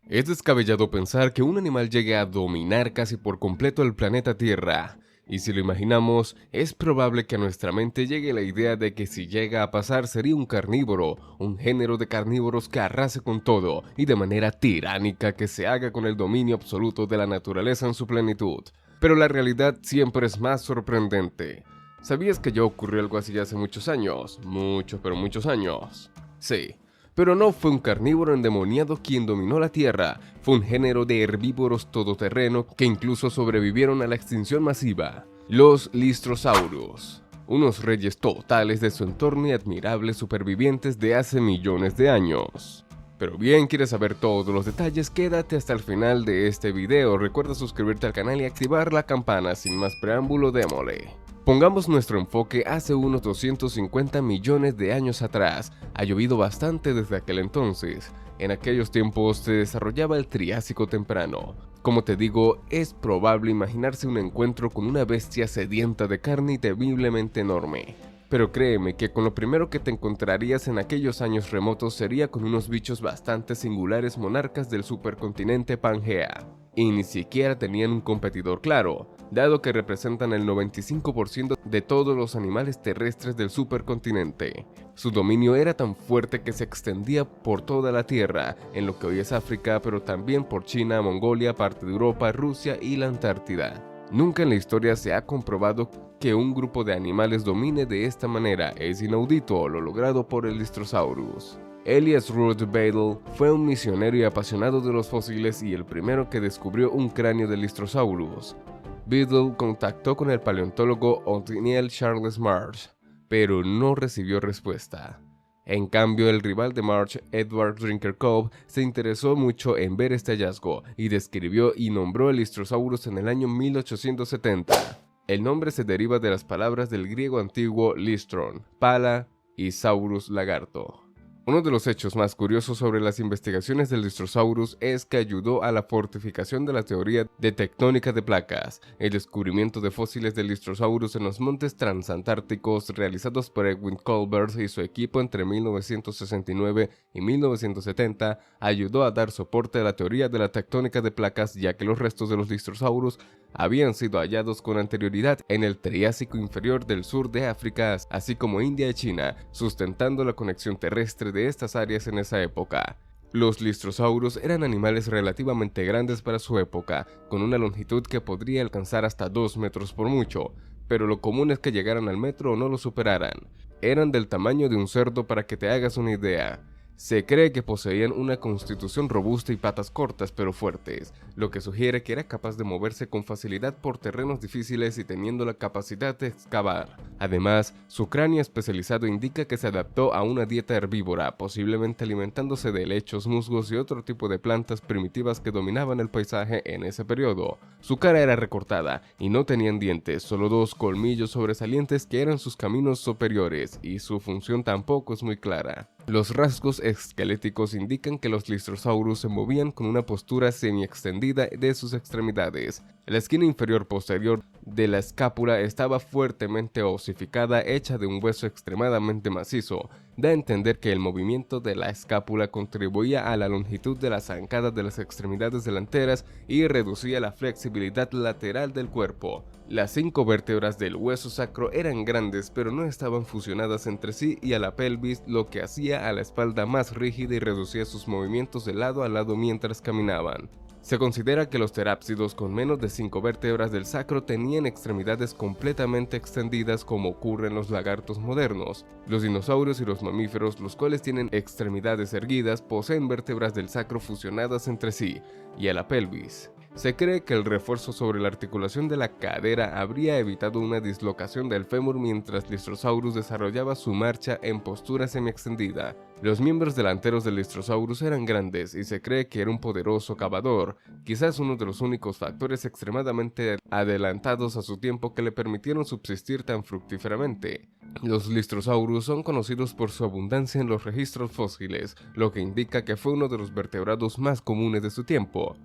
Es descabellado pensar que un animal llegue a dominar casi por completo el planeta Tierra. Y si lo imaginamos, es probable que a nuestra mente llegue la idea de que si llega a pasar sería un carnívoro, un género de carnívoros que arrase con todo y de manera tiránica que se haga con el dominio absoluto de la naturaleza en su plenitud. Pero la realidad siempre es más sorprendente. ¿Sabías que ya ocurrió algo así hace muchos años? Muchos, pero muchos años. Sí. Pero no fue un carnívoro endemoniado quien dominó la Tierra, fue un género de herbívoros todoterreno que incluso sobrevivieron a la extinción masiva, los Lystrosaurus, unos reyes totales de su entorno y admirables supervivientes de hace millones de años. Pero bien, ¿quieres saber todos los detalles? Quédate hasta el final de este video, recuerda suscribirte al canal y activar la campana. Sin más preámbulo, démosle. Pongamos nuestro enfoque hace unos 250 millones de años atrás. Ha llovido bastante desde aquel entonces. En aquellos tiempos se desarrollaba el Triásico temprano. Como te digo, es probable imaginarse un encuentro con una bestia sedienta de carne y temiblemente enorme. Pero créeme que con lo primero que te encontrarías en aquellos años remotos sería con unos bichos bastante singulares monarcas del supercontinente Pangea. Y ni siquiera tenían un competidor claro, dado que representan el 95% de todos los animales terrestres del supercontinente. Su dominio era tan fuerte que se extendía por toda la Tierra, en lo que hoy es África, pero también por China, Mongolia, parte de Europa, Rusia y la Antártida. Nunca en la historia se ha comprobado que un grupo de animales domine de esta manera, es inaudito lo logrado por el Lystrosaurus. Elias Rudd Badel fue un misionero y apasionado de los fósiles y el primero que descubrió un cráneo de Lystrosaurus. Badel contactó con el paleontólogo Othniel Charles Marsh, pero no recibió respuesta. En cambio, el rival de Marsh, Edward Drinker Cope, se interesó mucho en ver este hallazgo y describió y nombró el Lystrosaurus en el año 1870. El nombre se deriva de las palabras del griego antiguo lystron, pala, y saurus, lagarto. Uno de los hechos más curiosos sobre las investigaciones del Lystrosaurus es que ayudó a la fortificación de la teoría de tectónica de placas. El descubrimiento de fósiles del Lystrosaurus en los montes transantárticos realizados por Edwin Colbert y su equipo entre 1969 y 1970 ayudó a dar soporte a la teoría de la tectónica de placas, ya que los restos de los Lystrosaurus habían sido hallados con anterioridad en el Triásico inferior del sur de África, así como India y China, sustentando la conexión terrestre de estas áreas en esa época. Los Lystrosaurus eran animales relativamente grandes para su época, con una longitud que podría alcanzar hasta 2 metros por mucho, pero lo común es que llegaran al metro o no lo superaran. Eran del tamaño de un cerdo para que te hagas una idea. Se cree que poseían una constitución robusta y patas cortas pero fuertes, lo que sugiere que era capaz de moverse con facilidad por terrenos difíciles y teniendo la capacidad de excavar. Además, su cráneo especializado indica que se adaptó a una dieta herbívora, posiblemente alimentándose de helechos, musgos y otro tipo de plantas primitivas que dominaban el paisaje en ese periodo. Su cara era recortada y no tenían dientes, solo 2 colmillos sobresalientes que eran sus caminos superiores, y su función tampoco es muy clara. Los rasgos esqueléticos indican que los Lystrosaurus se movían con una postura semi-extendida de sus extremidades. La esquina inferior posterior de la escápula estaba fuertemente osificada, hecha de un hueso extremadamente macizo. Da a entender que el movimiento de la escápula contribuía a la longitud de las zancadas de las extremidades delanteras y reducía la flexibilidad lateral del cuerpo. Las 5 vértebras del hueso sacro eran grandes, pero no estaban fusionadas entre sí y a la pelvis, lo que hacía a la espalda más rígida y reducía sus movimientos de lado a lado mientras caminaban. Se considera que los terápsidos con menos de 5 vértebras del sacro tenían extremidades completamente extendidas, como ocurre en los lagartos modernos. Los dinosaurios y los mamíferos, los cuales tienen extremidades erguidas, poseen vértebras del sacro fusionadas entre sí y a la pelvis. Se cree que el refuerzo sobre la articulación de la cadera habría evitado una dislocación del fémur mientras Lystrosaurus desarrollaba su marcha en postura semi-extendida. Los miembros delanteros del Lystrosaurus eran grandes y se cree que era un poderoso cavador, quizás uno de los únicos factores extremadamente adelantados a su tiempo que le permitieron subsistir tan fructíferamente. Los Lystrosaurus son conocidos por su abundancia en los registros fósiles, lo que indica que fue uno de los vertebrados más comunes de su tiempo.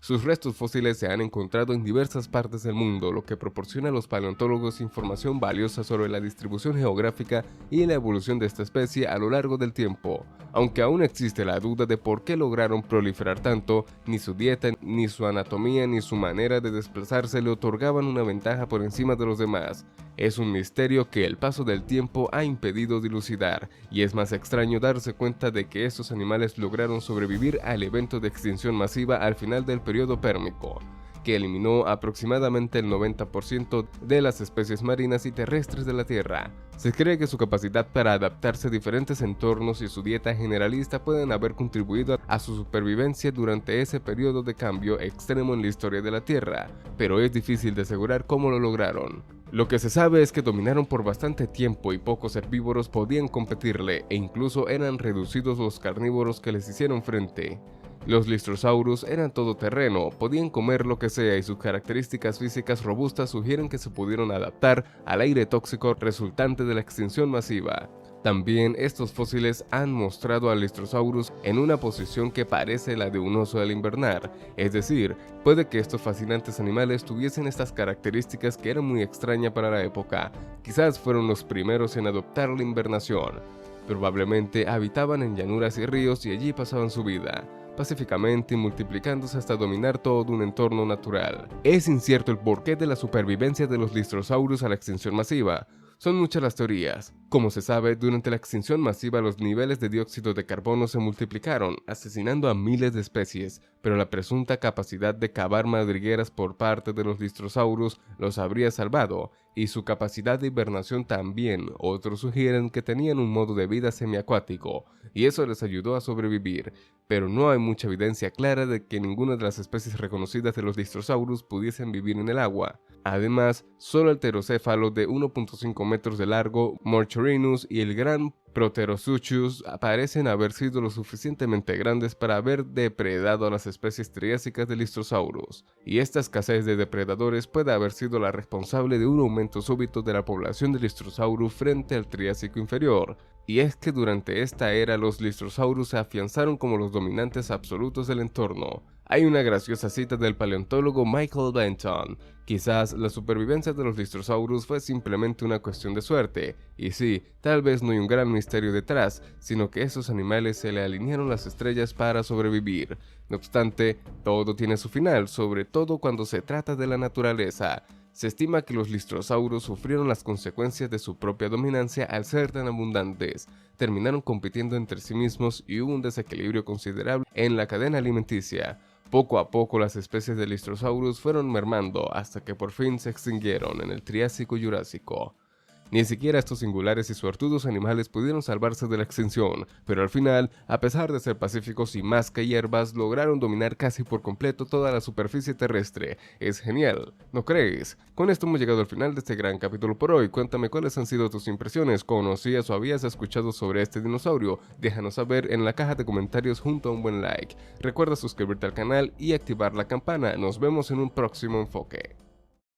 Sus restos fósiles se han encontrado en diversas partes del mundo, lo que proporciona a los paleontólogos información valiosa sobre la distribución geográfica y la evolución de esta especie a lo largo del tiempo. Aunque aún existe la duda de por qué lograron proliferar tanto, ni su dieta, ni su anatomía, ni su manera de desplazarse le otorgaban una ventaja por encima de los demás. Es un misterio que el paso del tiempo ha impedido dilucidar, y es más extraño darse cuenta de que estos animales lograron sobrevivir al evento de extinción masiva al final del periodo Pérmico, que eliminó aproximadamente el 90% de las especies marinas y terrestres de la Tierra. Se cree que su capacidad para adaptarse a diferentes entornos y su dieta generalista pueden haber contribuido a su supervivencia durante ese periodo de cambio extremo en la historia de la Tierra, pero es difícil de asegurar cómo lo lograron. Lo que se sabe es que dominaron por bastante tiempo y pocos herbívoros podían competirle, e incluso eran reducidos los carnívoros que les hicieron frente. Los Lystrosaurus eran todoterreno, podían comer lo que sea y sus características físicas robustas sugieren que se pudieron adaptar al aire tóxico resultante de la extinción masiva. También estos fósiles han mostrado al Lystrosaurus en una posición que parece la de un oso al invernar, es decir, puede que estos fascinantes animales tuviesen estas características que eran muy extrañas para la época. Quizás fueron los primeros en adoptar la invernación. Probablemente habitaban en llanuras y ríos y allí pasaban su vida pacíficamente y multiplicándose hasta dominar todo un entorno natural. Es incierto el porqué de la supervivencia de los Lystrosaurus a la extinción masiva. Son muchas las teorías. Como se sabe, durante la extinción masiva los niveles de dióxido de carbono se multiplicaron, asesinando a miles de especies, pero la presunta capacidad de cavar madrigueras por parte de los Lystrosaurus los habría salvado, y su capacidad de hibernación también. Otros sugieren que tenían un modo de vida semiacuático, y eso les ayudó a sobrevivir, pero no hay mucha evidencia clara de que ninguna de las especies reconocidas de los Lystrosaurus pudiesen vivir en el agua. Además, solo el pterocéfalo de 1.5 metros de largo, Morchorinus, y el gran Proterosuchus parecen haber sido lo suficientemente grandes para haber depredado a las especies triásicas de Lystrosaurus, y esta escasez de depredadores puede haber sido la responsable de un aumento súbito de la población de Lystrosaurus frente al Triásico inferior. Y es que durante esta era los Lystrosaurus se afianzaron como los dominantes absolutos del entorno. Hay una graciosa cita del paleontólogo Michael Benton: quizás la supervivencia de los Lystrosaurus fue simplemente una cuestión de suerte, y sí, tal vez no hay un gran misterio detrás, sino que a esos animales se le alinearon las estrellas para sobrevivir. No obstante, todo tiene su final, sobre todo cuando se trata de la naturaleza. Se estima que los Lystrosaurus sufrieron las consecuencias de su propia dominancia al ser tan abundantes, terminaron compitiendo entre sí mismos y hubo un desequilibrio considerable en la cadena alimenticia. Poco a poco las especies de Lystrosaurus fueron mermando hasta que por fin se extinguieron en el Triásico y Jurásico. Ni siquiera estos singulares y suertudos animales pudieron salvarse de la extinción, pero al final, a pesar de ser pacíficos y más que hierbas, lograron dominar casi por completo toda la superficie terrestre. Es genial, ¿no crees? Con esto hemos llegado al final de este gran capítulo por hoy. Cuéntame cuáles han sido tus impresiones, ¿conocías o habías escuchado sobre este dinosaurio? Déjanos saber en la caja de comentarios junto a un buen like. Recuerda suscribirte al canal y activar la campana. Nos vemos en un próximo enfoque.